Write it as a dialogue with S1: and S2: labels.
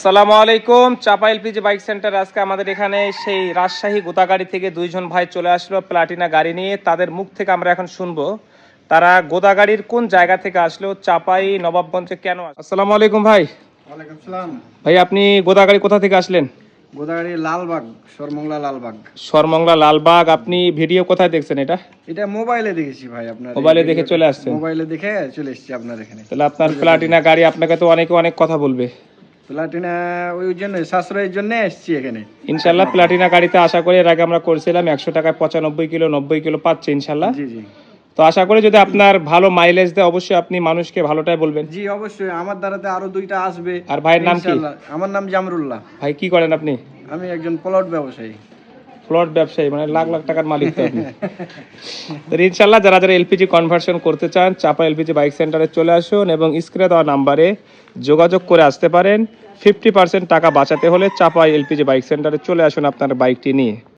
S1: আসসালামু আলাইকুম। চাপা এলপিজি বাইক সেন্টার। আজকে আমাদের এখানে সেই রাজশাহী গোদাগাড়ি থেকে দুইজন ভাই চলে আসলো প্লাটিনা গাড়ি নিয়ে। তাদের মুখ থেকে আমরা এখন শুনবো তারা গোদাগাড়ির কোন জায়গা থেকে আসলো, চাপাই নবাবগঞ্জে কেন আসলো। আসসালামু আলাইকুম ভাই।
S2: ওয়ালাইকুম সালাম।
S1: ভাই আপনি গোদাগাড়ি কোথা থেকে আসলেন?
S2: গোদাগাড়ি লালবাগ, সরমংলা লালবাগ।
S1: সরমংলা লালবাগ। আপনি ভিডিও কোথায় দেখছেন এটা?
S2: এটা মোবাইলে দেখেছি ভাই, আপনার
S1: মোবাইলে দেখে চলে আসছেন?
S2: মোবাইলে দেখে চলে এসেছি আপনার এখানে।
S1: তাহলে আপনার প্লাটিনা গাড়ি, আপনাকে তো অনেকে অনেক কথা বলবে।
S2: প্লাটিনা ওই জন্য সাশ্রয়ের জন্য এসেছি এখানে।
S1: ইনশাল্লাহ প্লাটিনা গাড়িতে আশা করি, এর আগে আমরা করছিলাম 100 টাকায় 95 কিলো 90 কিলো পাচ্ছে ইনশাল্লাহ।
S2: জি জি
S1: তো আশা করি যদি আপনার ভালো মাইলেজ দেয় অবশ্যই আপনি মানুষকে ভালোটাই বলবেন।
S2: জি অবশ্যই, আমার দ্বারাতে আরো দুইটা আসবে।
S1: আর ভাইয়ের নাম কি?
S2: ইনশাআল্লাহ। আমার নাম জামরুল্লাহ।
S1: ভাই কি করেন আপনি?
S2: আমি একজন প্লট ব্যবসায়ী।
S1: প্লট ব্যবসায়ী, মানে লাখ লাখ টাকার মালিক তো আপনি। তো ইনশাল্লাহ যারা যারা এলপিজি কনভার্সন করতে চান চাপা এলপিজি বাইক সেন্টারে চলে আসুন এবং স্ক্রিনে দেওয়া নাম্বারে যোগাযোগ করে আসতে পারেন। 50% টাকা বাঁচাতে হলে চাপা এলপিজি বাইক সেন্টারে চলে আসুন আপনার বাইকটি নিয়ে।